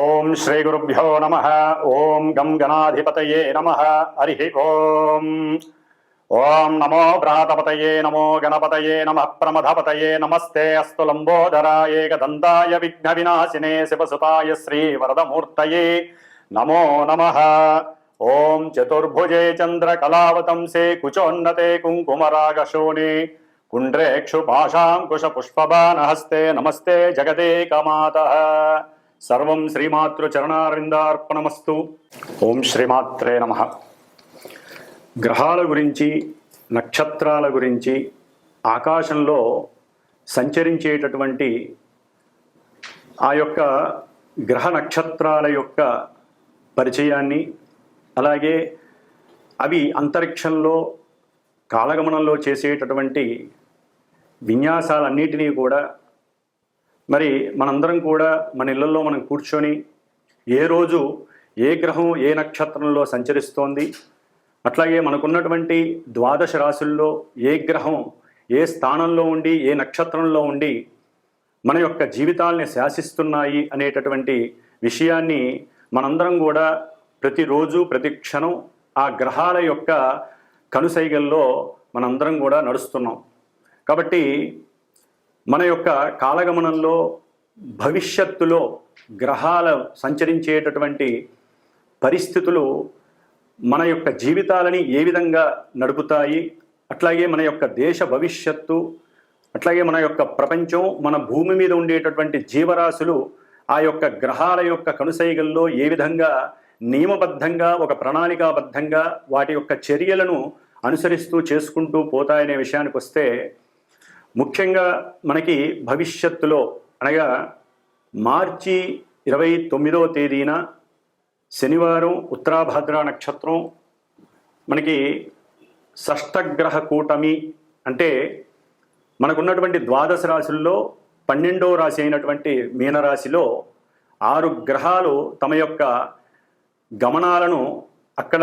ఓం శ్రీ గురుభ్యో నమః. ఓం గం గణాధిపతయే నమః. హరి ఓం. ఓం నమో భ్రాతపతయే నమో గణపతయే నమః. ప్రమథపతయే నమస్తే అస్తు లంబోదరాయ ఏకదంతాయ విఘ్న వినాశినే శివసుతాయ శ్రీ వరదమూర్తయే నమో నమః. ఓం చతుర్భుజే చంద్రకళావతంసే కుచోన్నతే కుంకుమరాగశోణే కుండ్రేక్షు పాశాంకుశ పుష్పబాణహస్తే నమస్తే జగదేకమాతః. సర్వం శ్రీమాతృచరణారిందార్పణమస్తు. ఓం శ్రీమాత్రే నమః. గ్రహాల గురించి, నక్షత్రాల గురించి, ఆకాశంలో సంచరించేటటువంటి ఆ యొక్క గ్రహ నక్షత్రాల యొక్క పరిచయాన్ని, అలాగే అవి అంతరిక్షంలో కాలగమనంలో చేసేటటువంటి విన్యాసాలన్నిటినీ కూడా మరి మనందరం కూడా మన ఇళ్లలో మనం కూర్చొని ఏ రోజు ఏ గ్రహం ఏ నక్షత్రంలో సంచరిస్తోంది, అట్లాగే మనకున్నటువంటి ద్వాదశ రాశుల్లో ఏ గ్రహం ఏ స్థానంలో ఉండి ఏ నక్షత్రంలో ఉండి మన యొక్క జీవితాల్ని శాసిస్తున్నాయి అనేటటువంటి విషయాన్ని మనందరం కూడా ప్రతిరోజు ప్రతి క్షణం ఆ గ్రహాల యొక్క కనుసైగల్లో మనందరం కూడా నడుస్తున్నాం. కాబట్టి మన యొక్క కాలగమనంలో భవిష్యత్తులో గ్రహాలు సంచరించేటటువంటి పరిస్థితులు మన యొక్క జీవితాలని ఏ విధంగా నడుపుతాయి, అట్లాగే మన యొక్క దేశ భవిష్యత్తు, అట్లాగే మన యొక్క ప్రపంచం, మన భూమి మీద ఉండేటటువంటి జీవరాశులు ఆ యొక్క గ్రహాల యొక్క కనుసైగల్లో ఏ విధంగా నియమబద్ధంగా ఒక ప్రణాళికాబద్ధంగా వాటి యొక్క చర్యలను అనుసరిస్తూ చేసుకుంటూ పోతాయనే విషయానికి వస్తే, ముఖ్యంగా మనకి భవిష్యత్తులో అనగా మార్చి 29వ తేదీన శనివారం ఉత్తరాభాద్ర నక్షత్రం మనకి షష్టగ్రహ కూటమి అంటే మనకున్నటువంటి ద్వాదశ రాశుల్లో 12వ రాశి అయినటువంటి మీనరాశిలో 6 గ్రహాలు తమ యొక్క గమనాలను అక్కడ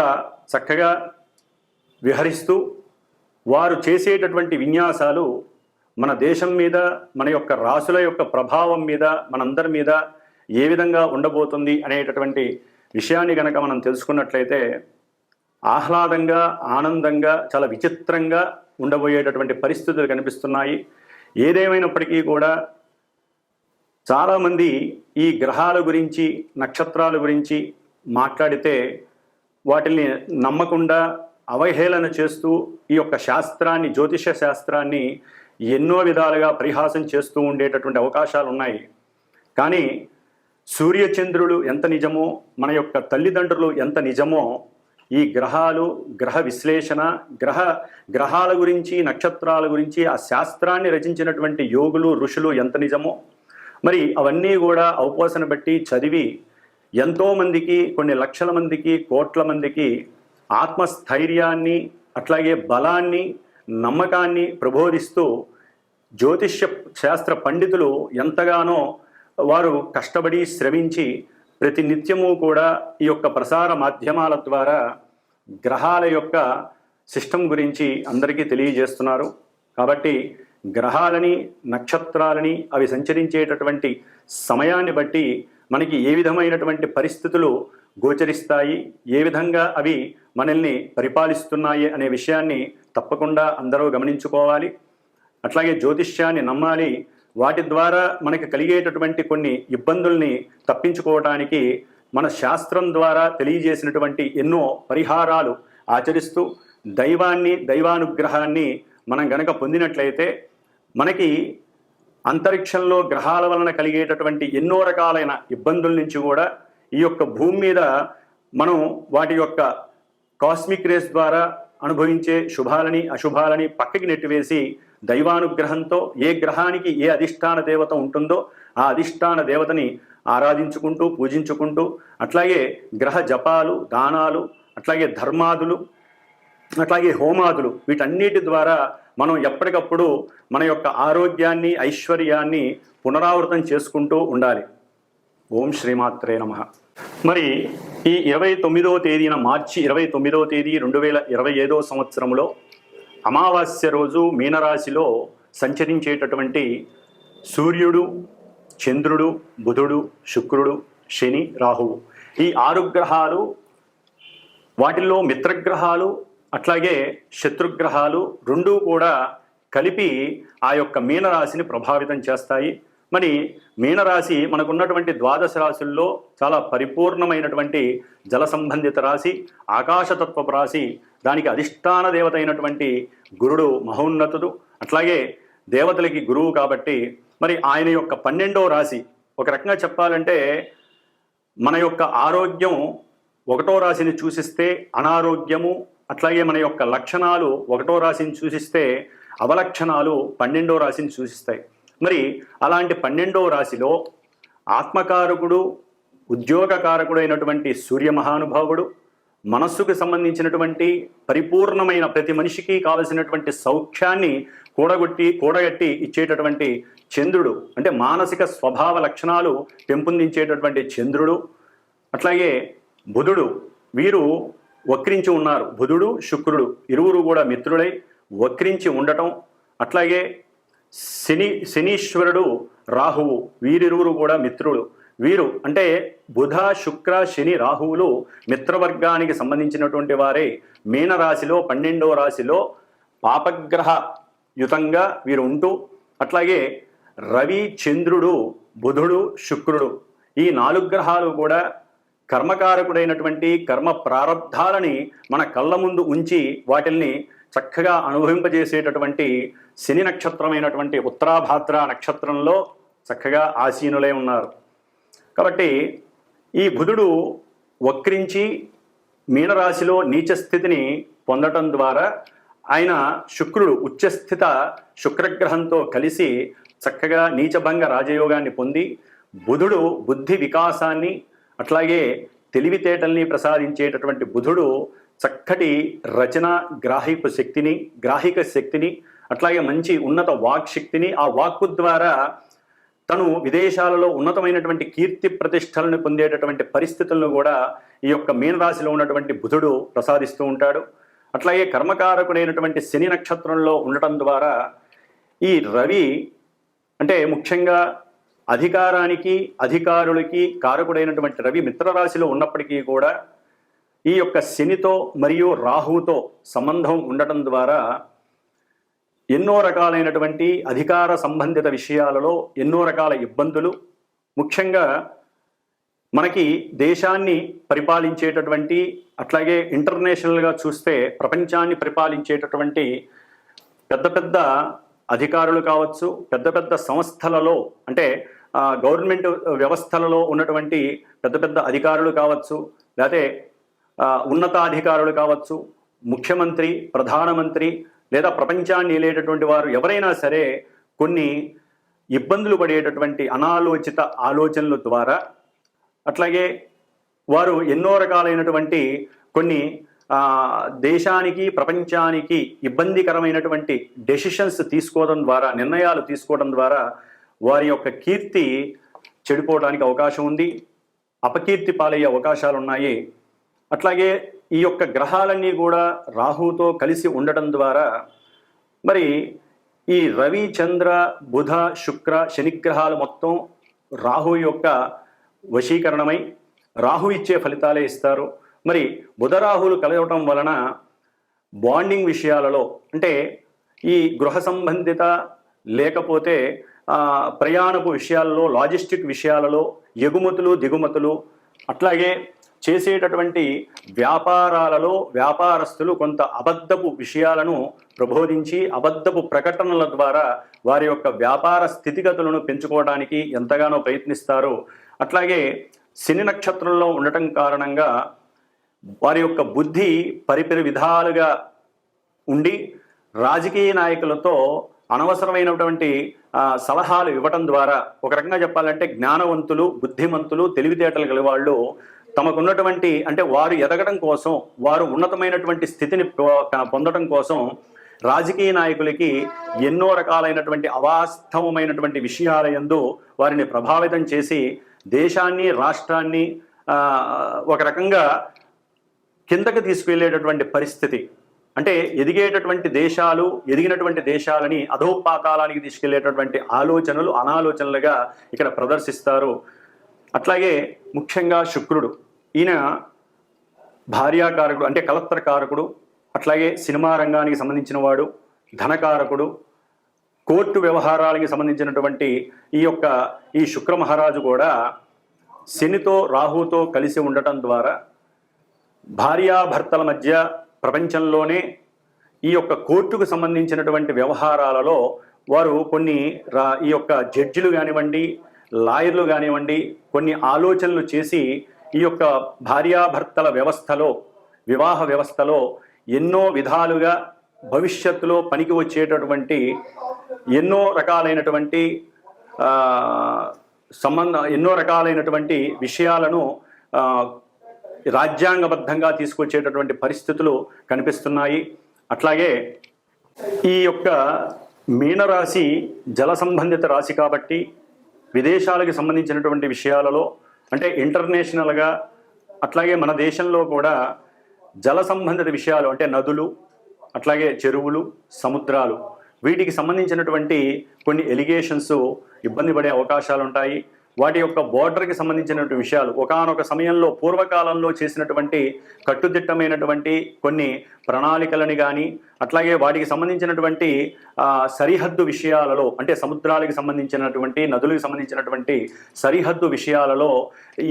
చక్కగా విహరిస్తూ వారు చేసేటటువంటి విన్యాసాలు మన దేశం మీద, మన యొక్క రాశుల యొక్క ప్రభావం మీద, మనందరి మీద ఏ విధంగా ఉండబోతుంది అనేటటువంటి విషయాన్ని కనుక మనం తెలుసుకున్నట్లయితే ఆహ్లాదంగా, ఆనందంగా, చాలా విచిత్రంగా ఉండబోయేటటువంటి పరిస్థితులు కనిపిస్తున్నాయి. ఏదేమైనప్పటికీ కూడా చాలామంది ఈ గ్రహాల గురించి, నక్షత్రాల గురించి మాట్లాడితే వాటిని నమ్మకుండా అవహేళన చేస్తూ ఈ యొక్క శాస్త్రాన్ని, జ్యోతిష శాస్త్రాన్ని ఎన్నో విధాలుగా పరిహాసం చేస్తూ ఉండేటటువంటి అవకాశాలు ఉన్నాయి. కానీ సూర్యచంద్రులు ఎంత నిజమో, మన యొక్క తల్లిదండ్రులు ఎంత నిజమో, ఈ గ్రహాలు, గ్రహ విశ్లేషణ, గ్రహాల గురించి, నక్షత్రాల గురించి ఆ శాస్త్రాన్ని రచించినటువంటి యోగులు, ఋషులు ఎంత నిజమో, మరి అవన్నీ కూడా అవపోసన బట్టి చదివి ఎంతోమందికి, కొన్ని లక్షల మందికి, కోట్ల మందికి ఆత్మస్థైర్యాన్ని, అట్లాగే బలాన్ని, నమ్మకాన్ని ప్రబోధిస్తూ జ్యోతిష్య శాస్త్ర పండితులు ఎంతగానో వారు కష్టపడి శ్రమించి ప్రతి నిత్యము కూడా ఈ యొక్క ప్రసార మాధ్యమాల ద్వారా గ్రహాల యొక్క సిస్టమ్ గురించి అందరికీ తెలియజేస్తున్నారు. కాబట్టి గ్రహాలని, నక్షత్రాలని అవి సంచరించేటటువంటి సమయాన్ని బట్టి మనకి ఏ విధమైనటువంటి పరిస్థితులు గోచరిస్తాయి, ఏ విధంగా అవి మనల్ని పరిపాలిస్తున్నాయి అనే విషయాన్ని తప్పకుండా అందరూ గమనించుకోవాలి. అట్లాగే జ్యోతిష్యాన్ని నమ్మాలి. వాటి ద్వారా మనకి కలిగేటటువంటి కొన్ని ఇబ్బందుల్ని తప్పించుకోవడానికి మన శాస్త్రం ద్వారా తెలియజేసినటువంటి ఎన్నో పరిహారాలు ఆచరిస్తూ దైవాన్ని, దైవానుగ్రహాన్ని మనం గనక పొందినట్లయితే మనకి అంతరిక్షంలో గ్రహాల వలన కలిగేటటువంటి ఎన్నో రకాలైన ఇబ్బందుల నుంచి కూడా ఈ యొక్క భూమి మీద మనం వాటి యొక్క కాస్మిక్ రేస్ ద్వారా అనుభవించే శుభాలని, అశుభాలని పక్కకి నెట్టివేసి దైవానుగ్రహంతో ఏ గ్రహానికి ఏ అధిష్టాన దేవత ఉంటుందో ఆ అధిష్టాన దేవతని ఆరాధించుకుంటూ, పూజించుకుంటూ, అట్లాగే గ్రహ జపాలు, దానాలు, అట్లాగే ధర్మాదులు, అట్లాగే హోమాదులు, వీటన్నిటి ద్వారా మనం ఎప్పటికప్పుడు మన యొక్క ఆరోగ్యాన్ని, ఐశ్వర్యాన్ని పునరావృతం చేసుకుంటూ ఉండాలి. ఓం శ్రీమాత్రే నమః. మరి ఈ 29వ తేదీన, మార్చి 29వ తేదీ 2025వ సంవత్సరంలో అమావాస్య రోజు మీనరాశిలో సంచరించేటటువంటి సూర్యుడు, చంద్రుడు, బుధుడు, శుక్రుడు, శని, రాహువు. ఈ 6 గ్రహాలు, వాటిల్లో మిత్రగ్రహాలు అట్లాగే శత్రుగ్రహాలు రెండూ కూడా కలిపి ఆ యొక్క మీనరాశిని ప్రభావితం చేస్తాయి. మరి మీనరాశి మనకున్నటువంటి ద్వాదశ రాశుల్లో చాలా పరిపూర్ణమైనటువంటి జల సంబంధిత రాశి, ఆకాశతత్వపు రాశి. దానికి అధిష్టాన దేవత అయినటువంటి గురుడు మహోన్నతుడు, అట్లాగే దేవతలకి గురువు కాబట్టి మరి ఆయన యొక్క 12వ రాశి. ఒక రకంగా చెప్పాలంటే మన యొక్క ఆరోగ్యం 1వ రాశిని సూచిస్తే అనారోగ్యము, అట్లాగే మన యొక్క లక్షణాలు 1వ రాశిని సూచిస్తే అవలక్షణాలు 12వ రాశిని సూచిస్తాయి. మరి అలాంటి 12వ రాశిలో ఆత్మకారకుడు, ఉద్యోగకారకుడు అయినటువంటి సూర్య మహానుభావుడు, మనస్సుకు సంబంధించినటువంటి పరిపూర్ణమైన ప్రతి మనిషికి కావలసినటువంటి సౌఖ్యాన్ని కూడగట్టి ఇచ్చేటటువంటి చంద్రుడు, అంటే మానసిక స్వభావ లక్షణాలు పెంపొందించేటటువంటి చంద్రుడు, అట్లాగే బుధుడు, వీరు వక్రించి ఉన్నారు. బుధుడు, శుక్రుడు ఇరువురు కూడా మిత్రులై వక్రించి ఉండటం, అట్లాగే శనీశ్వరుడు, రాహువు, వీరిరువురు కూడా మిత్రులు. వీరు అంటే బుధ, శుక్ర, శని, రాహువులు మిత్రవర్గానికి సంబంధించినటువంటి వారే. మీనరాశిలో 12వ రాశిలో పాపగ్రహ యుతంగా వీరు ఉంటూ, అట్లాగే రవి, చంద్రుడు, బుధుడు, శుక్రుడు ఈ 4 గ్రహాలు కూడా కర్మకారకుడైనటువంటి కర్మ ప్రారంధాలని మన కళ్ళ ముందు ఉంచి వాటిల్ని చక్కగా అనుభవింపజేసేటటువంటి శని నక్షత్రమైనటువంటి ఉత్తరాభాద్ర నక్షత్రంలో చక్కగా ఆసీనులై ఉన్నారు. కాబట్టి ఈ బుధుడు వక్రించి మీనరాశిలో నీచ స్థితిని పొందటం ద్వారా ఆయన శుక్రుడు ఉచ్చస్థిత శుక్రగ్రహంతో కలిసి చక్కగా నీచభంగ రాజయోగాన్ని పొంది, బుధుడు బుద్ధి వికాసాన్ని అట్లాగే తెలివితేటల్ని ప్రసాదించేటటువంటి బుధుడు చక్కటి రచన గ్రాహిక శక్తిని అట్లాగే మంచి ఉన్నత వాక్ శక్తిని, ఆ వాక్కు ద్వారా తను విదేశాలలో ఉన్నతమైనటువంటి కీర్తి ప్రతిష్టలను పొందేటటువంటి పరిస్థితులను కూడా ఈ యొక్క మీనరాశిలో ఉన్నటువంటి బుధుడు ప్రసాదిస్తూ ఉంటాడు. అట్లాగే కర్మకారకుడైనటువంటి శని నక్షత్రంలో ఉండటం ద్వారా ఈ రవి అంటే ముఖ్యంగా అధికారానికి, అధికారులకి కారకుడైనటువంటి రవి మిత్రరాశిలో ఉన్నప్పటికీ కూడా ఈ యొక్క శనితో మరియు రాహువుతో సంబంధం ఉండటం ద్వారా ఎన్నో రకాలైనటువంటి అధికార సంబంధిత విషయాలలో ఎన్నో రకాల ఇబ్బందులు, ముఖ్యంగా మనకి దేశాన్ని పరిపాలించేటటువంటి అట్లాగే ఇంటర్నేషనల్గా చూస్తే ప్రపంచాన్ని పరిపాలించేటటువంటి పెద్ద పెద్ద అధికారులు కావచ్చు, పెద్ద పెద్ద సంస్థలలో అంటే గవర్నమెంట్ వ్యవస్థలలో ఉన్నటువంటి పెద్ద పెద్ద అధికారులు కావచ్చు, లేకపోతే ఉన్నతాధికారులు కావచ్చు, ముఖ్యమంత్రి, ప్రధానమంత్రి లేదా ప్రపంచాన్ని ఏలేటటువంటి వారు ఎవరైనా సరే కొన్ని ఇబ్బందులు పడేటటువంటి అనాలోచిత ఆలోచనల ద్వారా, అట్లాగే వారు ఎన్నో రకాలైనటువంటి కొన్ని దేశానికి ప్రపంచానికి ఇబ్బందికరమైనటువంటి డెసిషన్స్ తీసుకోవడం ద్వారా, నిర్ణయాలు తీసుకోవడం ద్వారా వారి యొక్క కీర్తి చెడిపోవడానికి అవకాశం ఉంది, అపకీర్తి పాలయ్యే అవకాశాలు ఉన్నాయి. అట్లాగే ఈ యొక్క గ్రహాలన్నీ కూడా రాహుతో కలిసి ఉండటం ద్వారా మరి ఈ రవి, చంద్ర, బుధ, శుక్ర, శనిగ్రహాలు మొత్తం రాహు యొక్క వశీకరణమై రాహు ఇచ్చే ఫలితాలే ఇస్తారు. మరి బుధ రాహులు కలవటం వలన బాండింగ్ విషయాలలో అంటే ఈ గృహ సంబంధిత లేకపోతే ప్రయాణపు విషయాలలో, లాజిస్టిక్ విషయాలలో, ఎగుమతులు దిగుమతులు, అట్లాగే చేసేటటువంటి వ్యాపారాలలో వ్యాపారస్తులు కొంత అబద్ధపు విషయాలను ప్రబోధించి అబద్ధపు ప్రకటనల ద్వారా వారి యొక్క వ్యాపార స్థితిగతులను పెంచుకోవడానికి ఎంతగానో ప్రయత్నిస్తారు. అట్లాగే శని నక్షత్రంలో ఉండటం కారణంగా వారి యొక్క బుద్ధి పరిపరి విధాలుగా ఉండి రాజకీయ నాయకులతో అనవసరమైనటువంటి సలహాలు ఇవ్వటం ద్వారా, ఒక రకంగా చెప్పాలంటే జ్ఞానవంతులు, బుద్ధిమంతులు, తెలివితేటలు గల వాళ్ళు తమకున్నటువంటి అంటే వారు ఎదగడం కోసం, వారు ఉన్నతమైనటువంటి స్థితిని పొందడం కోసం రాజకీయ నాయకులకి ఎన్నో రకాలైనటువంటి అవాస్తవమైనటువంటి విషయాల యందు వారిని ప్రభావితం చేసి దేశాన్ని, రాష్ట్రాన్ని ఒక రకంగా కిందకి తీసుకువెళ్ళేటటువంటి పరిస్థితి. అంటే ఎదిగినటువంటి దేశాలని అధోపాతాళానికి తీసుకెళ్లేటటువంటి ఆలోచనలు అనాలోచనలుగా ఇక్కడ ప్రదర్శిస్తారు. అట్లాగే ముఖ్యంగా శుక్రుడు, ఈయన భార్యాకారకుడు అంటే కలత్ర కారకుడు, అట్లాగే సినిమా రంగానికి సంబంధించిన వాడు, ధనకారకుడు, కోర్టు వ్యవహారాలకి సంబంధించినటువంటి ఈ శుక్ర మహారాజు కూడా శనితో రాహుతో కలిసి ఉండటం ద్వారా భార్యాభర్తల మధ్య ప్రపంచంలోనే ఈ కోర్టుకు సంబంధించినటువంటి వ్యవహారాలలో వారు కొన్ని ఈ జడ్జిలు కానివ్వండి, లాయర్లు కానివ్వండి, కొన్ని ఆలోచనలు చేసి ఈ భార్యాభర్తల వ్యవస్థలో, వివాహ వ్యవస్థలో ఎన్నో విధాలుగా భవిష్యత్తులో పనికి వచ్చేటటువంటి ఎన్నో రకాలైనటువంటి విషయాలను రాజ్యాంగబద్ధంగా తీసుకొచ్చేటటువంటి పరిస్థితులు కనిపిస్తున్నాయి. అట్లాగే ఈ మీనరాశి జల సంబంధిత రాశి కాబట్టి విదేశాలకు సంబంధించినటువంటి విషయాలలో అంటే ఇంటర్నేషనల్గా, అట్లాగే మన దేశంలో కూడా జల సంబంధిత విషయాలు అంటే నదులు, అట్లాగే చెరువులు, సముద్రాలు, వీటికి సంబంధించినటువంటి కొన్ని ఎలిగేషన్స్ ఇబ్బంది పడే అవకాశాలు ఉంటాయి. వాటి బోర్డర్కి సంబంధించినటువంటి విషయాలు ఒకానొక సమయంలో పూర్వకాలంలో చేసినటువంటి కట్టుదిట్టమైనటువంటి కొన్ని ప్రణాళికలని కానీ, అట్లాగే వాటికి సంబంధించినటువంటి సరిహద్దు విషయాలలో అంటే సముద్రాలకు సంబంధించినటువంటి, నదులకు సంబంధించినటువంటి సరిహద్దు విషయాలలో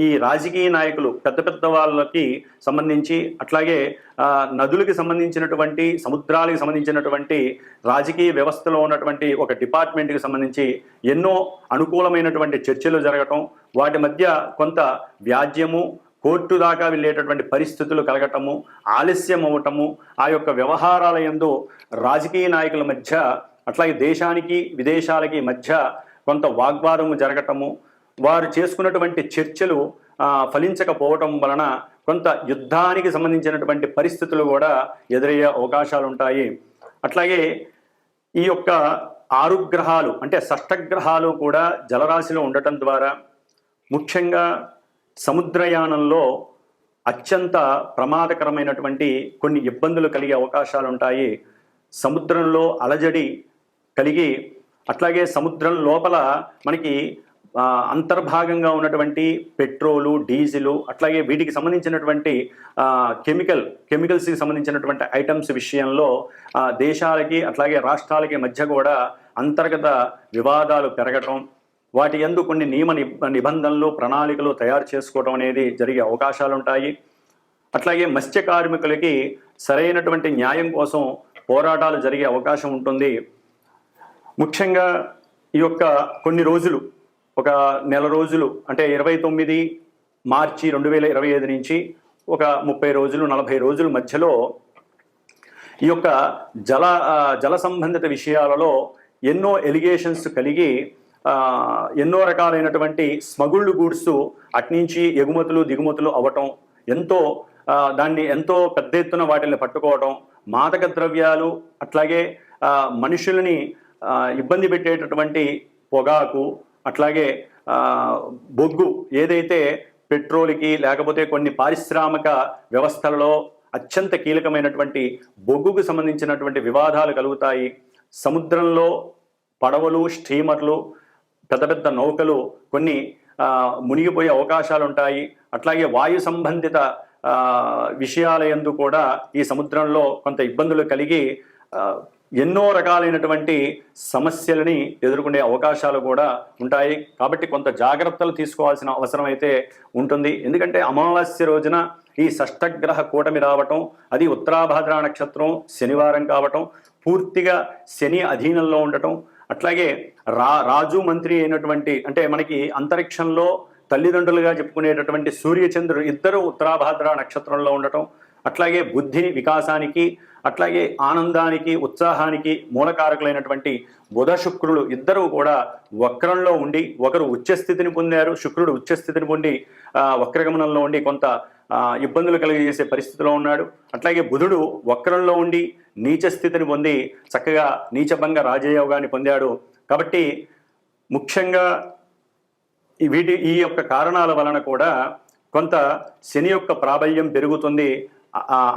ఈ రాజకీయ నాయకులు పెద్ద పెద్ద వాళ్ళకి సంబంధించి, అట్లాగే నదులకు సంబంధించినటువంటి, సముద్రాలకు సంబంధించినటువంటి రాజకీయ వ్యవస్థలో ఉన్నటువంటి ఒక డిపార్ట్మెంట్కి సంబంధించి ఎన్నో అనుకూలమైనటువంటి చర్చలు జరగటం, వాటి మధ్య కొంత వ్యాజ్యము, కోర్టు దాకా వెళ్ళేటటువంటి పరిస్థితులు కలగటము, ఆలస్యం అవ్వటము, ఆ వ్యవహారాల యందు రాజకీయ నాయకుల మధ్య, అట్లాగే దేశానికి విదేశాలకి మధ్య కొంత వాగ్వాదము జరగటము, వారు చేసుకున్నటువంటి చర్చలు ఫలించకపోవటం వలన కొంత యుద్ధానికి సంబంధించినటువంటి పరిస్థితులు కూడా ఎదురయ్యే అవకాశాలు ఉంటాయి. అట్లాగే ఈ 6 గ్రహాలు అంటే షష్టగ్రహాలు కూడా జలరాశిలో ఉండటం ద్వారా ముఖ్యంగా సముద్రయానంలో అత్యంత ప్రమాదకరమైనటువంటి కొన్ని ఇబ్బందులు కలిగే అవకాశాలు ఉంటాయి. సముద్రంలో అలజడి కలిగి, అట్లాగే సముద్రం లోపల మనకి అంతర్భాగంగా ఉన్నటువంటి పెట్రోలు, డీజిలు, అట్లాగే వీటికి సంబంధించినటువంటి కెమికల్స్కి సంబంధించినటువంటి ఐటమ్స్ విషయంలో దేశాలకి అట్లాగే రాష్ట్రాలకి మధ్య కూడా అంతర్గత వివాదాలు పెరగటం, వాటి యందు కొన్ని నియమ నిబంధనలు, ప్రణాళికలు తయారు చేసుకోవడం అనేది జరిగే అవకాశాలు ఉంటాయి. అట్లాగే మత్స్య కార్మికులకి సరైనటువంటి న్యాయం కోసం పోరాటాలు జరిగే అవకాశం ఉంటుంది. ముఖ్యంగా ఈ కొన్ని రోజులు, ఒక నెల రోజులు అంటే 29 మార్చి 2025 నుంచి ఒక 30 రోజులు 40 రోజుల మధ్యలో ఈ జల సంబంధిత విషయాలలో ఎన్నో ఎలిగేషన్స్ కలిగి ఎన్నో రకాలైనటువంటి స్మగుల్డ్ గూడ్స్ అట్నుంచి ఎగుమతులు దిగుమతులు అవ్వటం, దాన్ని ఎంతో పెద్ద ఎత్తున వాటిని పట్టుకోవటం, మాదక ద్రవ్యాలు, అట్లాగే మనుషులని ఇబ్బంది పెట్టేటటువంటి పొగాకు, అట్లాగే బొగ్గు, ఏదైతే పెట్రోల్కి లేకపోతే కొన్ని పారిశ్రామిక వ్యవస్థలలో అత్యంత కీలకమైనటువంటి బొగ్గుకు సంబంధించినటువంటి వివాదాలు కలుగుతాయి. సముద్రంలో పడవలు, స్టీమర్లు, పెద్ద పెద్ద నౌకలు కొన్ని మునిగిపోయే అవకాశాలు ఉంటాయి. అట్లాగే వాయు సంబంధిత విషయాల యందు కూడా ఈ సముద్రంలో కొంత ఇబ్బందులు కలిగి ఎన్నో రకాలైనటువంటి సమస్యలని ఎదుర్కొనే అవకాశాలు కూడా ఉంటాయి. కాబట్టి కొంత జాగ్రత్తలు తీసుకోవాల్సిన అవసరం అయితే ఉంటుంది. ఎందుకంటే అమావాస్య రోజున ఈ షష్టగ్రహ కూటమి రావటం, అది ఉత్తరాభాద్ర నక్షత్రం శనివారం కావటం, పూర్తిగా శని అధీనంలో ఉండటం, అట్లాగే రాజు మంత్రి అయినటువంటి అంటే మనకి అంతరిక్షంలో తల్లిదండ్రులుగా చెప్పుకునేటటువంటి సూర్యచంద్రుడు ఇద్దరు ఉత్తరాభాద్ర నక్షత్రంలో ఉండటం, అట్లాగే బుద్ధి వికాసానికి, అట్లాగే ఆనందానికి, ఉత్సాహానికి మూలకారకులైనటువంటి బుధ శుక్రులు ఇద్దరు కూడా వక్రంలో ఉండి, ఒకరు ఉచ్చస్థితిని పొందారు, శుక్రుడు ఉచ్చస్థితిని పొంది వక్రగమనంలో ఉండి కొంత ఇబ్బందులు కలిగజేసే పరిస్థితిలో ఉన్నాడు. అట్లాగే బుధుడు వక్రంలో ఉండి నీచ స్థితిని పొంది చక్కగా నీచభంగ రాజయోగాన్ని పొందాడు. కాబట్టి ముఖ్యంగా ఈ కారణాల వలన కూడా కొంత శని ప్రాబల్యం పెరుగుతుంది.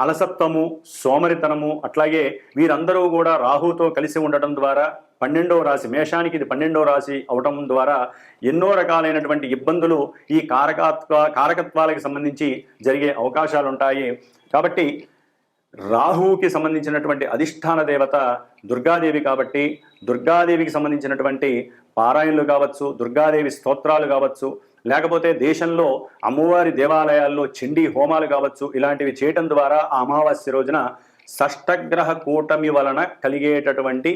అలసత్వము, సోమరితనము, అట్లాగే వీరందరూ కూడా రాహుతో కలిసి ఉండటం ద్వారా 12వ రాశి, మేషానికి ఇది 12వ రాశి అవటం ద్వారా ఎన్నో రకాలైనటువంటి ఇబ్బందులు ఈ కారకత్వాలకు సంబంధించి జరిగే అవకాశాలు ఉంటాయి. కాబట్టి రాహువుకి సంబంధించినటువంటి అధిష్టాన దేవత దుర్గాదేవి కాబట్టి దుర్గాదేవికి సంబంధించినటువంటి పారాయణలు కావచ్చు, దుర్గాదేవి స్తోత్రాలు కావచ్చు, లేకపోతే దేశంలో అమ్మవారి దేవాలయాల్లో చండీ హోమాలు కావచ్చు, ఇలాంటివి చేయటం ద్వారా ఆ అమావాస్య రోజున షష్టగ్రహ కూటమి వలన కలిగేటటువంటి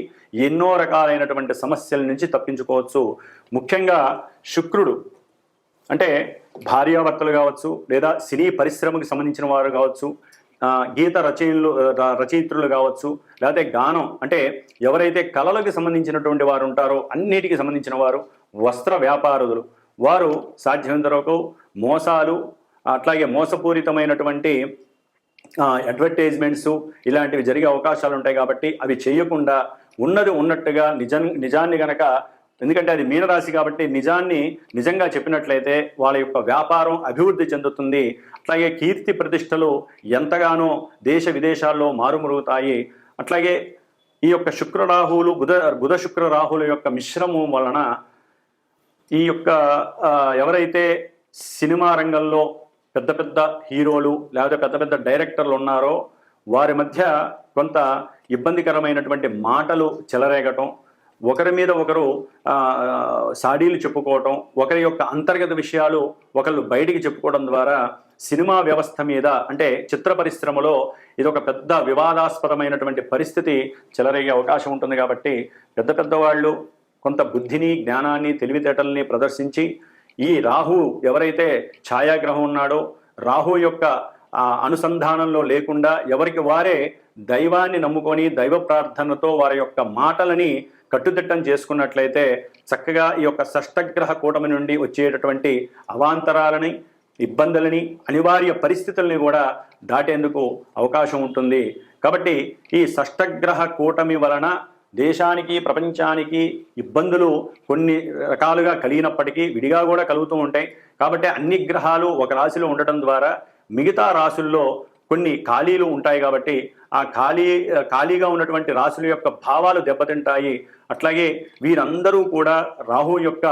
ఎన్నో రకాలైనటువంటి సమస్యల నుంచి తప్పించుకోవచ్చు. ముఖ్యంగా శుక్రుడు అంటే భార్యాభర్తలు కావచ్చు, లేదా సినీ పరిశ్రమకు సంబంధించిన వారు కావచ్చు, గీత రచయిత్రులు కావచ్చు, లేకపోతే గానం అంటే ఎవరైతే కళలకు సంబంధించినటువంటి వారు ఉంటారో అన్నిటికీ సంబంధించిన వారు, వస్త్ర వ్యాపారులు, వారు సాధ్యమైనంత వరకు మోసాలు, అట్లాగే మోసపూరితమైనటువంటి అడ్వర్టైజ్మెంట్స్ ఇలాంటివి జరిగే అవకాశాలు ఉంటాయి. కాబట్టి అవి చేయకుండా ఉన్నది ఉన్నట్టుగా నిజాన్ని గనక, ఎందుకంటే అది మీనరాశి కాబట్టి నిజాన్ని నిజంగా చెప్పినట్లయితే వాళ్ళ యొక్క వ్యాపారం అభివృద్ధి చెందుతుంది. అట్లాగే కీర్తి ప్రతిష్టలు ఎంతగానో దేశ విదేశాల్లో మారుమరుగుతాయి. అట్లాగే ఈ యొక్క శుక్రరాహువులు బుధ శుక్ర రాహువుల యొక్క మిశ్రమం వలన ఈ యొక్క ఎవరైతే సినిమా రంగంలో పెద్ద పెద్ద హీరోలు లేకపోతే పెద్ద పెద్ద డైరెక్టర్లు ఉన్నారో వారి మధ్య కొంత ఇబ్బందికరమైనటువంటి మాటలు చెలరేగటం, ఒకరి మీద ఒకరు సాడీలు చెప్పుకోవటం, ఒకరి యొక్క అంతర్గత విషయాలు ఒకళ్ళు బయటికి చెప్పుకోవడం ద్వారా సినిమా వ్యవస్థ మీద అంటే చిత్ర పరిశ్రమలో ఇది ఒక పెద్ద వివాదాస్పదమైనటువంటి పరిస్థితి చెలరేగే అవకాశం ఉంటుంది. కాబట్టి పెద్ద పెద్దవాళ్ళు కొంత బుద్ధిని, జ్ఞానాన్ని, తెలివితేటల్ని ప్రదర్శించి ఈ రాహు ఎవరైతే ఛాయాగ్రహం ఉన్నాడో రాహు యొక్క అనుసంధానంలో లేకుండా ఎవరికి వారే దైవాన్ని నమ్ముకొని దైవ ప్రార్థనతో వారి యొక్క మాటలని కట్టుదిట్టం చేసుకున్నట్లయితే చక్కగా ఈ యొక్క షష్టగ్రహ కూటమి నుండి వచ్చేటటువంటి అవాంతరాలని, ఇబ్బందులని, అనివార్య పరిస్థితుల్ని కూడా దాటేందుకు అవకాశం ఉంటుంది. కాబట్టి ఈ షష్టగ్రహ కూటమి వలన దేశానికి, ప్రపంచానికి ఇబ్బందులు కొన్ని రకాలుగా కలిగినప్పటికీ విడిగా కూడా కలుగుతూ ఉంటాయి. కాబట్టి అన్ని గ్రహాలు ఒక రాశిలో ఉండటం ద్వారా మిగతా రాశుల్లో కొన్ని ఖాళీలు ఉంటాయి. కాబట్టి ఆ ఖాళీగా ఉన్నటువంటి రాశుల యొక్క భావాలు దెబ్బతింటాయి. అట్లాగే వీరందరూ కూడా రాహు యొక్క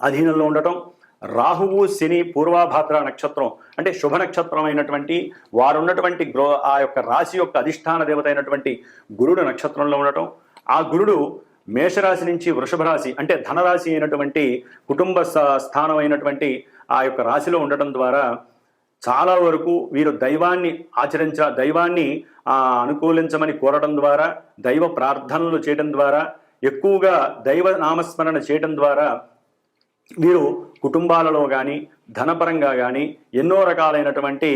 అధీనంలో ఉండటం, రాహువు శని పూర్వాభాద్ర నక్షత్రం అంటే శుభ నక్షత్రం అయినటువంటి వారున్నటువంటి ఆ యొక్క రాశి యొక్క అధిష్టాన దేవత అయినటువంటి గురుడు నక్షత్రంలో ఉండటం, ఆ గురుడు మేషరాశి నుంచి వృషభ రాశి అంటే ధనరాశి అయినటువంటి కుటుంబ స్థానం అయినటువంటి ఆ యొక్క రాశిలో ఉండటం ద్వారా చాలా వరకు వీరు దైవాన్ని దైవాన్ని అనుకూలించమని కోరడం ద్వారా, దైవ ప్రార్థనలు చేయడం ద్వారా, ఎక్కువగా దైవ నామస్మరణ చేయడం ద్వారా వీరు కుటుంబాలలో కానీ ధనపరంగా కానీ ఎన్నో రకాలైనటువంటి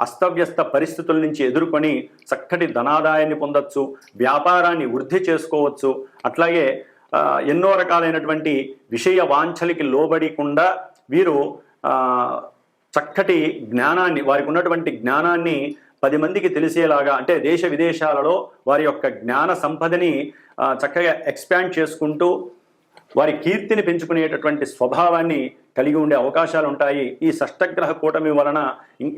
అస్తవ్యస్త పరిస్థితుల నుంచి ఎదుర్కొని చక్కటి ధనాదాయాన్ని పొందొచ్చు, వ్యాపారాన్ని వృద్ధి చేసుకోవచ్చు. అట్లాగే ఎన్నో రకాలైనటువంటి విషయ వాంఛలకి లోబడికుండా వీరు చక్కటి జ్ఞానాన్ని, వారికి ఉన్నటువంటి జ్ఞానాన్ని 10 మందికి తెలిసేలాగా అంటే దేశ విదేశాలలో వారి యొక్క జ్ఞాన సంపదని చక్కగా ఎక్స్పాండ్ చేసుకుంటూ వారి కీర్తిని పెంచుకునేటటువంటి స్వభావాన్ని కలిగి ఉండే అవకాశాలు ఉంటాయి. ఈ షష్టగ్రహ కూటమి వలన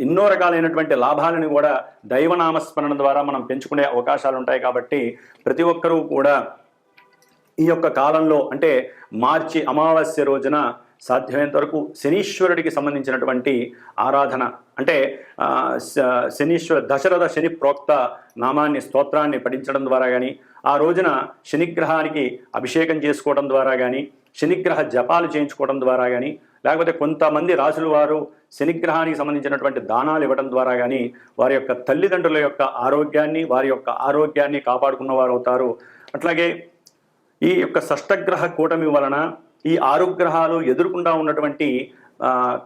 ఎన్నో రకాలైనటువంటి లాభాలను కూడా దైవనామస్మరణ ద్వారా మనం పెంచుకునే అవకాశాలు ఉంటాయి. కాబట్టి ప్రతి ఒక్కరూ కూడా ఈ యొక్క కాలంలో అంటే మార్చి అమావాస్య రోజున సాధ్యమైనంత వరకు శనీశ్వరుడికి సంబంధించినటువంటి ఆరాధన అంటే దశరథ శని ప్రోక్త నామాన్ని, స్తోత్రాన్ని పఠించడం ద్వారా కానీ, ఆ రోజున శనిగ్రహానికి అభిషేకం చేసుకోవడం ద్వారా కానీ, శనిగ్రహ జపాలు చేయించుకోవడం ద్వారా కానీ, లేకపోతే కొంతమంది రాసుల వారు శనిగ్రహానికి సంబంధించినటువంటి దానాలు ఇవ్వడం ద్వారా కానీ వారి యొక్క తల్లిదండ్రుల యొక్క ఆరోగ్యాన్ని, వారి యొక్క ఆరోగ్యాన్ని కాపాడుకున్న వారు అవుతారు. అట్లాగే ఈ యొక్క షష్టగ్రహ కూటమి వలన ఈ 6 గ్రహాలు ఎదుర్కొంటా ఉన్నటువంటి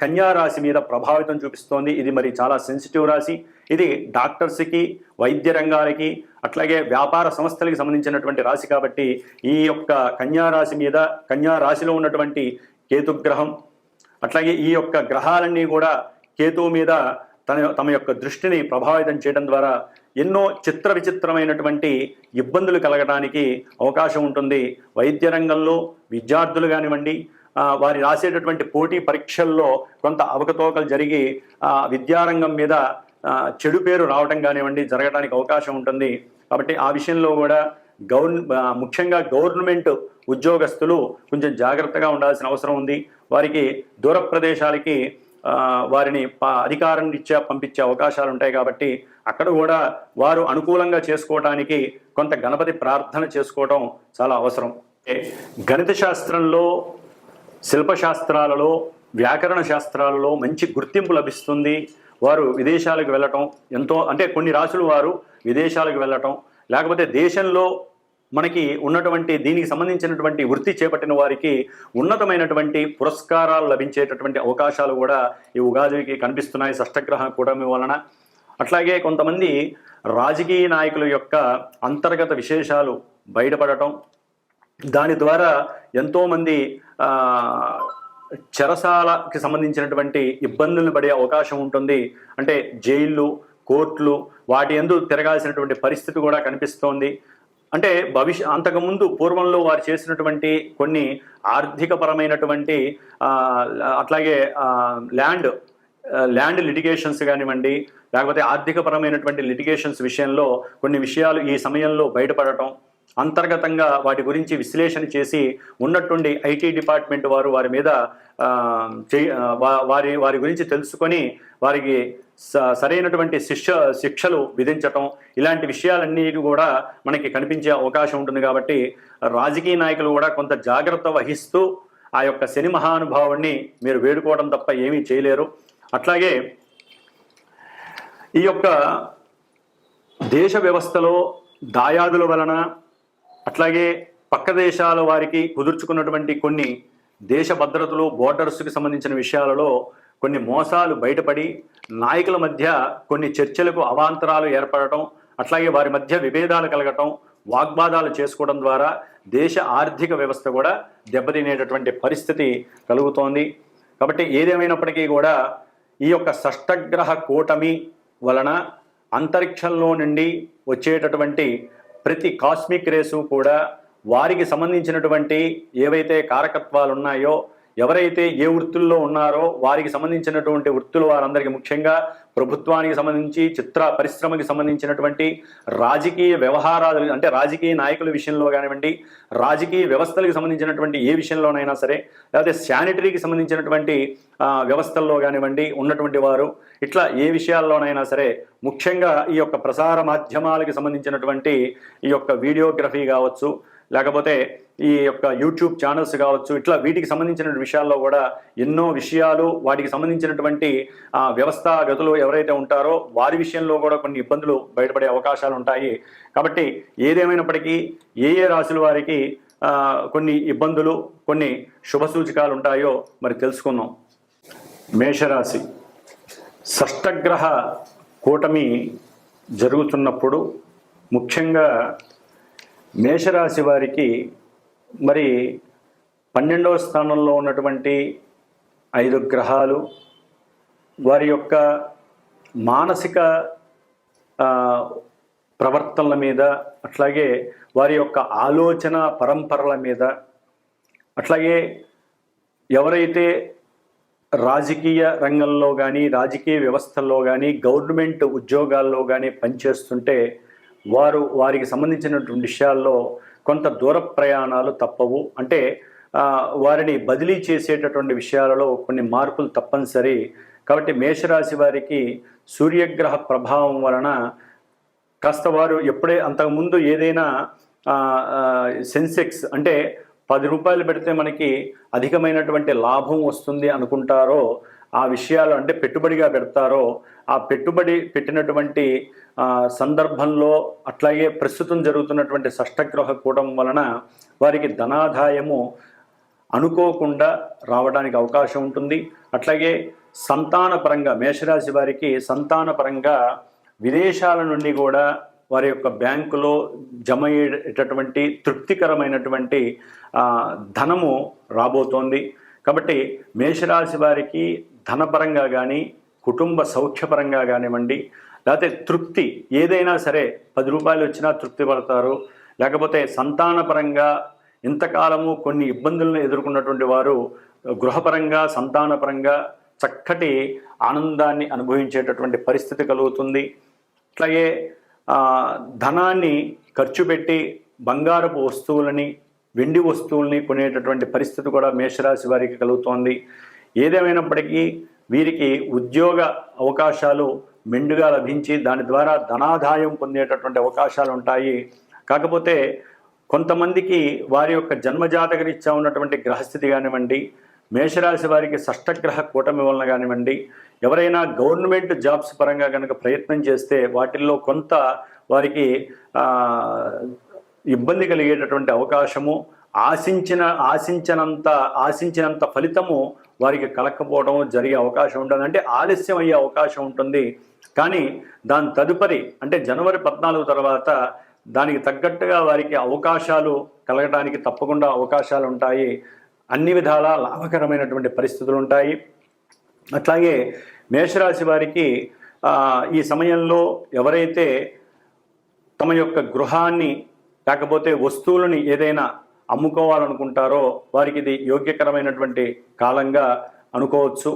కన్యారాశి మీద ప్రభావితం చూపిస్తోంది. ఇది మరి చాలా సెన్సిటివ్ రాశి. ఇది డాక్టర్స్కి, వైద్య రంగాలకి, అట్లాగే వ్యాపార సంస్థలకి సంబంధించినటువంటి రాశి. కాబట్టి ఈ యొక్క కన్యారాశి మీద, కన్యారాశిలో ఉన్నటువంటి కేతుగ్రహం, అట్లాగే ఈ యొక్క గ్రహాలన్నీ కూడా కేతువు మీద తమ యొక్క దృష్టిని ప్రభావితం చేయడం ద్వారా ఎన్నో చిత్ర విచిత్రమైనటువంటి ఇబ్బందులు కలగడానికి అవకాశం ఉంటుంది. వైద్య రంగంలో విద్యార్థులు కానివ్వండి, వారి రాసేటటువంటి పోటీ పరీక్షల్లో కొంత అవకతవకలు జరిగి విద్యారంగం మీద చెడు పేరు రావడం కానివ్వండి జరగడానికి అవకాశం ఉంటుంది. కాబట్టి ఆ విషయంలో కూడా ముఖ్యంగా గవర్నమెంట్ ఉద్యోగస్తులు కొంచెం జాగ్రత్తగా ఉండాల్సిన అవసరం ఉంది. వారికి దూర ప్రదేశాలకి వారిని అధికారం రీత్యా పంపించే అవకాశాలు ఉంటాయి కాబట్టి అక్కడ కూడా వారు అనుకూలంగా చేసుకోవడానికి కొంత గణపతి ప్రార్థన చేసుకోవడం చాలా అవసరం. గణిత శాస్త్రంలో, శిల్పశాస్త్రాలలో, వ్యాకరణ శాస్త్రాలలో మంచి గుర్తింపు లభిస్తుంది. వారు విదేశాలకు వెళ్ళటం ఎంతో, అంటే కొన్ని రాసులు వారు విదేశాలకు వెళ్ళటం, లేకపోతే దేశంలో మనకి ఉన్నటువంటి దీనికి సంబంధించినటువంటి వృత్తి చేపట్టిన వారికి ఉన్నతమైనటువంటి పురస్కారాలు లభించేటటువంటి అవకాశాలు కూడా ఈ ఉగాదికి కనిపిస్తున్నాయి షష్ఠగ్రహ కూటమి వలన. అట్లాగే కొంతమంది రాజకీయ నాయకుల యొక్క అంతర్గత విశేషాలు బయటపడటం, దాని ద్వారా ఎంతోమంది చెరసాలకి సంబంధించినటువంటి ఇబ్బందులను పడే అవకాశం ఉంటుంది. అంటే జైళ్ళు, కోర్టులు వాటి యందు తిరగాల్సినటువంటి పరిస్థితి కూడా కనిపిస్తోంది. అంటే అంతకుముందు పూర్వంలో వారు చేసినటువంటి కొన్ని ఆర్థికపరమైనటువంటి అట్లాగే ల్యాండ్ లిటిగేషన్స్ కానివ్వండి, లేకపోతే ఆర్థికపరమైనటువంటి లిటిగేషన్స్ విషయంలో కొన్ని విషయాలు ఈ సమయంలో బయటపడటం, అంతర్గతంగా వాటి గురించి విశ్లేషణ చేసి ఉన్నట్టుండి ఐటీ డిపార్ట్మెంట్ వారు వారి మీద వారి గురించి తెలుసుకొని వారికి సరైనటువంటి శిక్షలు విధించటం, ఇలాంటి విషయాలన్నీ కూడా మనకి కనిపించే అవకాశం ఉంటుంది. కాబట్టి రాజకీయ నాయకులు కూడా కొంత జాగ్రత్త వహిస్తూ ఆ యొక్క శని మహానుభావుణ్ణి మీరు వేడుకోవడం తప్ప ఏమీ చేయలేరు. అట్లాగే ఈ యొక్క దేశ వ్యవస్థలో దాయాదుల వలన, అట్లాగే పక్క దేశాల వారికి కుదుర్చుకున్నటువంటి కొన్ని దేశ భద్రతలు, బోర్డర్స్కి సంబంధించిన విషయాలలో కొన్ని మోసాలు బయటపడి నాయకుల మధ్య కొన్ని చర్చలకు అవాంతరాలు ఏర్పడటం, అట్లాగే వారి మధ్య విభేదాలు కలగటం, వాగ్వాదాలు చేసుకోవడం ద్వారా దేశ ఆర్థిక వ్యవస్థ కూడా దెబ్బతినేటటువంటి పరిస్థితి కలుగుతోంది. కాబట్టి ఏదేమైనప్పటికీ కూడా ఈ యొక్క షష్ఠగ్రహ కూటమి వలన అంతరిక్షంలో నుండి వచ్చేటటువంటి ప్రతి కాస్మిక్ రేసు కూడా వారికి సంబంధించినటువంటి ఏవైతే కారకత్వాలు ఉన్నాయో, ఎవరైతే ఏ వృత్తుల్లో ఉన్నారో వారికి సంబంధించినటువంటి వృత్తులు వారందరికీ, ముఖ్యంగా ప్రభుత్వానికి సంబంధించి, చిత్ర పరిశ్రమకి సంబంధించినటువంటి రాజకీయ వ్యవహారాలు, అంటే రాజకీయ నాయకుల విషయంలో కానివ్వండి, రాజకీయ వ్యవస్థలకు సంబంధించినటువంటి ఏ విషయంలోనైనా సరే, లేకపోతే శానిటరీకి సంబంధించినటువంటి వ్యవస్థల్లో కానివ్వండి ఉన్నటువంటి వారు, ఇట్లా ఏ విషయాల్లోనైనా సరే, ముఖ్యంగా ఈ యొక్క ప్రసార మాధ్యమాలకి సంబంధించినటువంటి ఈ యొక్క వీడియోగ్రఫీ కావచ్చు, లేకపోతే ఈ యొక్క యూట్యూబ్ ఛానల్స్ కావచ్చు, ఇట్లా వీటికి సంబంధించిన విషయాల్లో కూడా ఎన్నో విషయాలు, వాటికి సంబంధించినటువంటి వ్యవస్థాగతులు ఎవరైతే ఉంటారో వారి విషయంలో కూడా కొన్ని ఇబ్బందులు బయటపడే అవకాశాలు ఉంటాయి. కాబట్టి ఏదేమైనప్పటికీ ఏ రాశుల వారికి కొన్ని ఇబ్బందులు, కొన్ని శుభ సూచకాలు ఉంటాయో మరి తెలుసుకుందాం. మేషరాశి షష్ఠగ్రహ కూటమి జరుగుతున్నప్పుడు ముఖ్యంగా మేషరాశి వారికి మరి 12వ స్థానంలో ఉన్నటువంటి 5 గ్రహాలు వారి యొక్క మానసిక ప్రవర్తనల మీద, అట్లాగే వారి యొక్క ఆలోచన పరంపరల మీద, అట్లాగే ఎవరైతే రాజకీయ రంగంలో కానీ, రాజకీయ వ్యవస్థల్లో కానీ, గవర్నమెంట్ ఉద్యోగాల్లో కానీ పనిచేస్తుంటే వారికి సంబంధించినటువంటి విషయాల్లో కొంత దూర ప్రయాణాలు తప్పవు. అంటే వారిని బదిలీ చేసేటటువంటి విషయాలలో కొన్ని మార్పులు తప్పనిసరి. కాబట్టి మేషరాశి వారికి సూర్యగ్రహ ప్రభావం వలన కాస్త వారు ఎప్పుడే అంతకుముందు ఏదైనా సెన్సెక్స్ అంటే 10 రూపాయలు పెడితే మనకి అధికమైనటువంటి లాభం వస్తుంది అనుకుంటారో, ఆ విషయాలు అంటే పెట్టుబడిగా పెడతారో, ఆ పెట్టుబడి పెట్టినటువంటి సందర్భంలో, అట్లాగే ప్రస్తుతం జరుగుతున్నటువంటి షష్ఠగ్రహ కూటమి వలన వారికి ధనాదాయము అనుకోకుండా రావడానికి అవకాశం ఉంటుంది. అట్లాగే సంతానపరంగా మేషరాశి వారికి సంతానపరంగా విదేశాల నుండి కూడా వారి యొక్క బ్యాంకులో జమ అయ్యేటటువంటి తృప్తికరమైనటువంటి ధనము రాబోతోంది. కాబట్టి మేషరాశి వారికి ధనపరంగా కానీ, కుటుంబ సౌఖ్యపరంగా కానివ్వండి, లేకపోతే తృప్తి ఏదైనా సరే 10 రూపాయలు వచ్చినా తృప్తి పడతారు. లేకపోతే సంతానపరంగా ఇంతకాలము కొన్ని ఇబ్బందులను ఎదుర్కొన్నటువంటి వారు గృహపరంగా, సంతానపరంగా చక్కటి ఆనందాన్ని అనుభవించేటటువంటి పరిస్థితి కలుగుతుంది. అట్లాగే ధనాన్ని ఖర్చు పెట్టి బంగారపు వస్తువులని, వెండి వస్తువుల్ని కొనేటటువంటి పరిస్థితి కూడా మేషరాశి వారికి కలుగుతోంది. ఏదేమైనప్పటికీ వీరికి ఉద్యోగ అవకాశాలు మెండుగా లభించి దాని ద్వారా ధనాదాయం పొందేటటువంటి అవకాశాలు ఉంటాయి. కాకపోతే కొంతమందికి వారి యొక్క జన్మజాతక రీత్యా ఉన్నటువంటి గ్రహస్థితి కానివ్వండి, మేషరాశి వారికి షష్టగ్రహ కూటమి వలన కానివ్వండి, ఎవరైనా గవర్నమెంట్ జాబ్స్ పరంగా కనుక ప్రయత్నం చేస్తే వాటిల్లో కొంత వారికి ఇబ్బంది కలిగేటటువంటి అవకాశము, ఆశించినంత ఫలితము వారికి కలక్కపోవడం జరిగే అవకాశం ఉంటుంది. అంటే ఆలస్యం అయ్యే అవకాశం ఉంటుంది. కానీ దాని తదుపరి అంటే జనవరి 14 తర్వాత దానికి తగ్గట్టుగా వారికి అవకాశాలు కలగడానికి తప్పకుండా అవకాశాలు ఉంటాయి. అన్ని విధాల లాభకరమైనటువంటి పరిస్థితులు ఉంటాయి. అట్లాగే మేషరాశి వారికి ఈ సమయంలో ఎవరైతే తమ యొక్క గృహాన్ని లేకపోతే వస్తువులని ఏదైనా అమ్ముకోవాలనుకుంటారో వారికి ఇది యోగ్యకరమైనటువంటి కాలంగా అనుకోవచ్చు.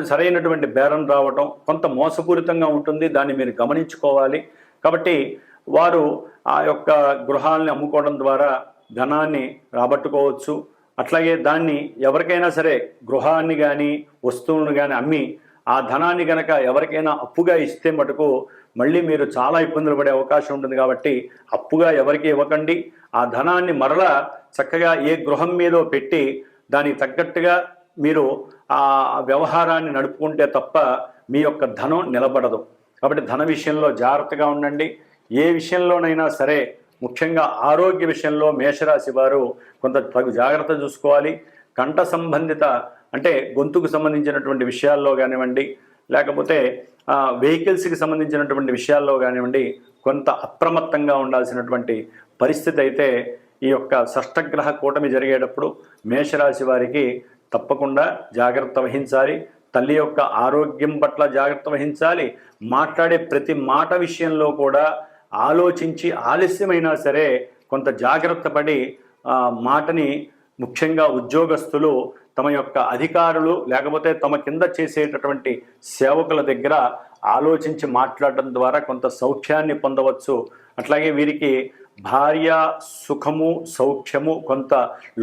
సరైనటువంటి బేరం రావటం కొంత మోసపూరితంగా ఉంటుంది, దాన్ని మీరు గమనించుకోవాలి. కాబట్టి వారు ఆ యొక్క గృహాలని అమ్ముకోవడం ద్వారా ధనాన్ని రాబట్టుకోవచ్చు. అట్లాగే దాన్ని ఎవరికైనా సరే గృహాన్ని కానీ వస్తువులను కానీ అమ్మి ఆ ధనాన్ని కనుక ఎవరికైనా అప్పుగా ఇస్తే మటుకు మళ్ళీ మీరు చాలా ఇబ్బందులు పడే అవకాశం ఉంటుంది. కాబట్టి అప్పుగా ఎవరికి ఇవ్వకండి. ఆ ధనాన్ని మరలా చక్కగా ఏ గృహం మీదో పెట్టి దానికి తగ్గట్టుగా మీరు ఆ వ్యవహారాన్ని నడుపుకుంటే తప్ప మీ యొక్క ధనం నిలబడదు. కాబట్టి ధన విషయంలో జాగ్రత్తగా ఉండండి. ఏ విషయంలోనైనా సరే ముఖ్యంగా ఆరోగ్య విషయంలో మేషరాశి వారు కొంత తగు జాగ్రత్త చూసుకోవాలి. కంఠ సంబంధిత అంటే గొంతుకు సంబంధించినటువంటి విషయాల్లో కానివ్వండి, లేకపోతే వెహికల్స్కి సంబంధించినటువంటి విషయాల్లో కానివ్వండి కొంత అప్రమత్తంగా ఉండాల్సినటువంటి పరిస్థితి అయితే ఈ యొక్క షష్టగ్రహ కూటమి జరిగేటప్పుడు మేషరాశి వారికి తప్పకుండా జాగ్రత్త వహించాలి. తల్లి యొక్క ఆరోగ్యం పట్ల జాగ్రత్త వహించాలి. మాట్లాడే ప్రతి మాట విషయంలో కూడా ఆలోచించి ఆలస్యమైనా సరే కొంత జాగ్రత్త పడి మాటని ముఖ్యంగా ఉద్యోగస్తులు తమ యొక్క అధికారులు లేకపోతే తమ కింద చేసేటటువంటి సేవకుల దగ్గర ఆలోచించి మాట్లాడటం ద్వారా కొంత సౌఖ్యాన్ని పొందవచ్చు. అట్లాగే వీరికి భార్య సుఖము సౌఖ్యము కొంత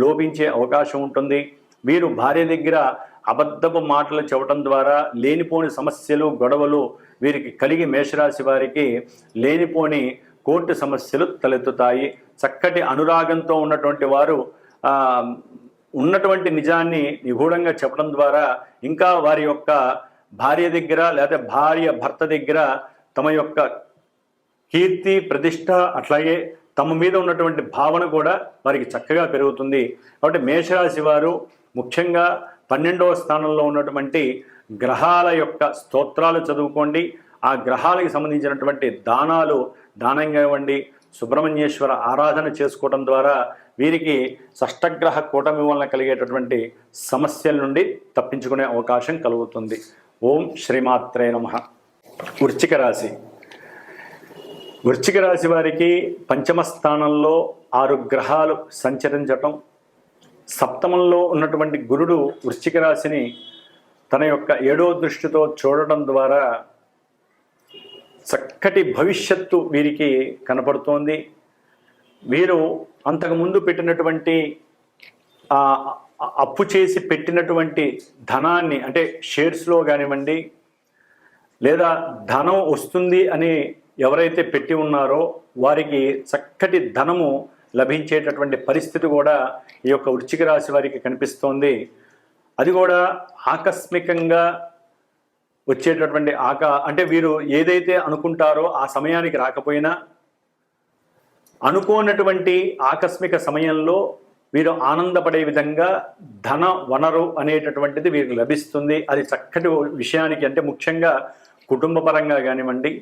లోపించే అవకాశం ఉంటుంది. వీరు భార్య దగ్గర అబద్ధపు మాటలు చెప్పడం ద్వారా లేనిపోని సమస్యలు గొడవలు వీరికి కలిగి మేషరాశి వారికి లేనిపోని కోర్టు సమస్యలు తలెత్తుతాయి. చక్కటి అనురాగంతో ఉన్నటువంటి వారు ఉన్నటువంటి నిజాన్ని నిగూఢంగా చెప్పడం ద్వారా ఇంకా వారి యొక్క భార్య దగ్గర లేదా భర్త దగ్గర తమ యొక్క కీర్తి ప్రతిష్ట అట్లాగే తమ మీద ఉన్నటువంటి భావన కూడా వారికి చక్కగా పెరుగుతుంది. కాబట్టి మేషరాశి వారు ముఖ్యంగా 12వ స్థానంలో ఉన్నటువంటి గ్రహాల యొక్క స్తోత్రాలు చదువుకోండి. ఆ గ్రహాలకు సంబంధించినటువంటి దానంగా ఇవ్వండి. సుబ్రహ్మణ్యేశ్వర ఆరాధన చేసుకోవడం ద్వారా వీరికి షష్టగ్రహ కూటమి వలన కలిగేటటువంటి సమస్యల నుండి తప్పించుకునే అవకాశం కలుగుతుంది. ఓం శ్రీమాత్రే నమః. వృశ్చిక రాశి. వృశ్చిక రాశి వారికి పంచమ స్థానంలో 6 గ్రహాలు సంచరించటం, సప్తమంలో ఉన్నటువంటి గురుడు వృశ్చిక రాశిని తన యొక్క 7వ దృష్టితో చూడటం ద్వారా చక్కటి భవిష్యత్తు వీరికి కనపడుతోంది. వీరు అంతకుముందు పెట్టినటువంటి అప్పు చేసి పెట్టినటువంటి ధనాన్ని అంటే షేర్స్లో కానివ్వండి లేదా ధనం వస్తుంది అని ఎవరైతే పెట్టి ఉన్నారో వారికి చక్కటి ధనము లభించేటటువంటి పరిస్థితి కూడా ఈ యొక్క వృశ్చిక రాశి వారికి కనిపిస్తోంది. అది కూడా ఆకస్మికంగా వచ్చేటటువంటి అంటే వీరు ఏదైతే అనుకుంటారో ఆ సమయానికి రాకపోయినా అనుకోనటువంటి ఆకస్మిక సమయంలో వీరు ఆనందపడే విధంగా ధన వనరు అనేటటువంటిది వీరికి లభిస్తుంది. అది చక్కటి విషయానికి అంటే ముఖ్యంగా కుటుంబ పరంగా కానివ్వండి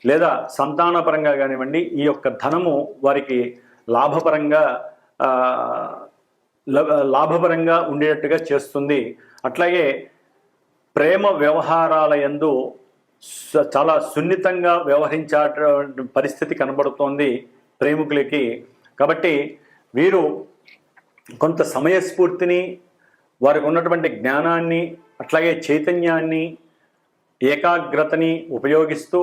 లేదా సంతానపరంగా కానివ్వండి ఈ యొక్క ధనము వారికి లాభపరంగా ఉండేటట్టుగా చేస్తుంది. అట్లాగే ప్రేమ వ్యవహారాల యందు చాలా సున్నితంగా వ్యవహరించే పరిస్థితి కనబడుతోంది ప్రేమికులకి. కాబట్టి వీరు కొంత సమయస్ఫూర్తిని వారికి ఉన్నటువంటి జ్ఞానాన్ని అట్లాగే చైతన్యాన్ని ఏకాగ్రతని ఉపయోగిస్తూ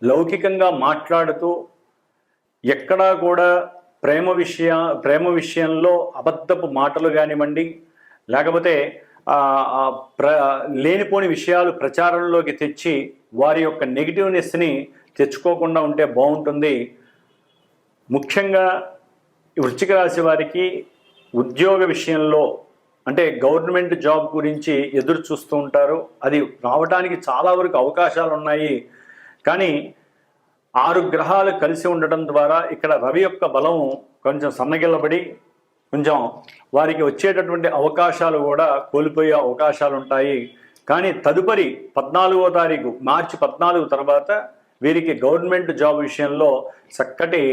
లౌకికంగా మాట్లాడుతూ ఎక్కడా కూడా ప్రేమ విషయంలో అబద్ధపు మాటలు కానివ్వండి, లేకపోతే లేనిపోని విషయాలు ప్రచారంలోకి తెచ్చి వారి యొక్క నెగిటివ్నెస్ని తెచ్చుకోకుండా ఉంటే బాగుంటుంది. ముఖ్యంగా వృశ్చిక రాశి వారికి ఉద్యోగ విషయంలో అంటే గవర్నమెంట్ జాబ్ గురించి ఎదురు చూస్తూ ఉంటారు. అది రావడానికి చాలా వరకు అవకాశాలు ఉన్నాయి. కానీ 6 గ్రహాలు కలిసి ఉండటం ద్వారా ఇక్కడ రవి యొక్క బలం కొంచెం సన్నగిల్లబడి కొంచెం వారికి వచ్చేటటువంటి అవకాశాలు కూడా కోల్పోయే అవకాశాలు ఉంటాయి. కానీ తదుపరి 14వ తారీఖు మార్చి 14 తర్వాత వీరికి గవర్నమెంట్ జాబ్ విషయంలో చక్కటి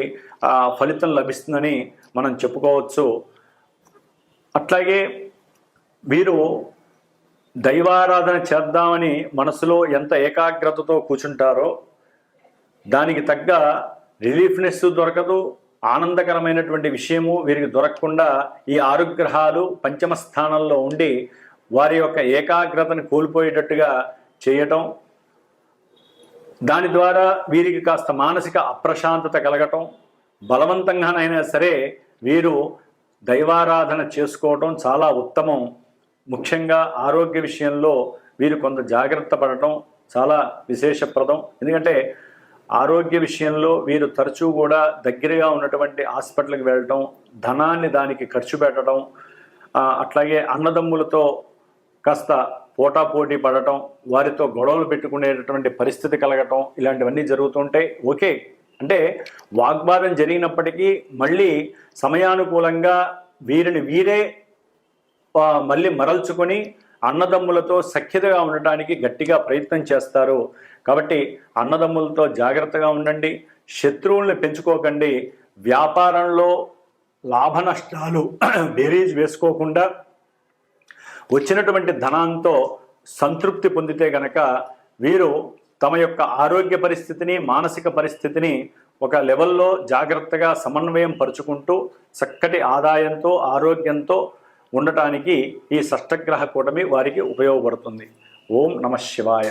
ఫలితం లభిస్తుందని మనం చెప్పుకోవచ్చు. అట్లాగే వీరు దైవారాధన చేద్దామని మనసులో ఎంత ఏకాగ్రతతో కూర్చుంటారో దానికి తగ్గ రిలీఫ్నెస్ దొరకదు, ఆనందకరమైనటువంటి విషయము వీరికి దొరకకుండా ఈ 6 గ్రహాలు పంచమ స్థానంలో ఉండి వారి యొక్క ఏకాగ్రతను కోల్పోయేటట్టుగా చేయటం, దాని ద్వారా వీరికి కాస్త మానసిక అప్రశాంతత కలగటం, బలవంతంగానైనా సరే వీరు దైవారాధన చేసుకోవటం చాలా ఉత్తమం. ముఖ్యంగా ఆరోగ్య విషయంలో వీరు కొంత జాగ్రత్త పడటం చాలా విశేషప్రదం. ఎందుకంటే ఆరోగ్య విషయంలో వీరు తరచూ కూడా దగ్గరగా ఉన్నటువంటి హాస్పిటల్కి వెళ్ళటం, ధనాన్ని దానికి ఖర్చు పెట్టడం, అట్లాగే అన్నదమ్ములతో కాస్త పోటాపోటీ పడటం, వారితో గొడవలు పెట్టుకునేటటువంటి పరిస్థితి కలగటం, ఇలాంటివన్నీ జరుగుతుంటాయి. ఓకే, అంటే వాగ్వాదం జరిగినప్పటికీ మళ్ళీ సమయానుకూలంగా వీరిని వీరే మళ్ళీ మరల్చుకొని అన్నదమ్ములతో సఖ్యతగా ఉండటానికి గట్టిగా ప్రయత్నం చేస్తారు. కాబట్టి అన్నదమ్ములతో జాగ్రత్తగా ఉండండి, శత్రువుల్ని పెంచుకోకండి, వ్యాపారంలో లాభ నష్టాలు బేరీజ్ వేసుకోకుండా వచ్చినటువంటి ధనంతో సంతృప్తి పొందితే గనక వీరు తమ యొక్క ఆరోగ్య పరిస్థితిని, మానసిక పరిస్థితిని ఒక లెవెల్లో జాగ్రత్తగా సమన్వయం పరుచుకుంటూ చక్కటి ఆదాయంతో ఆరోగ్యంతో ఉండటానికి ఈ షష్టగ్రహ కూటమి వారికి ఉపయోగపడుతుంది. ఓం నమః శివాయ.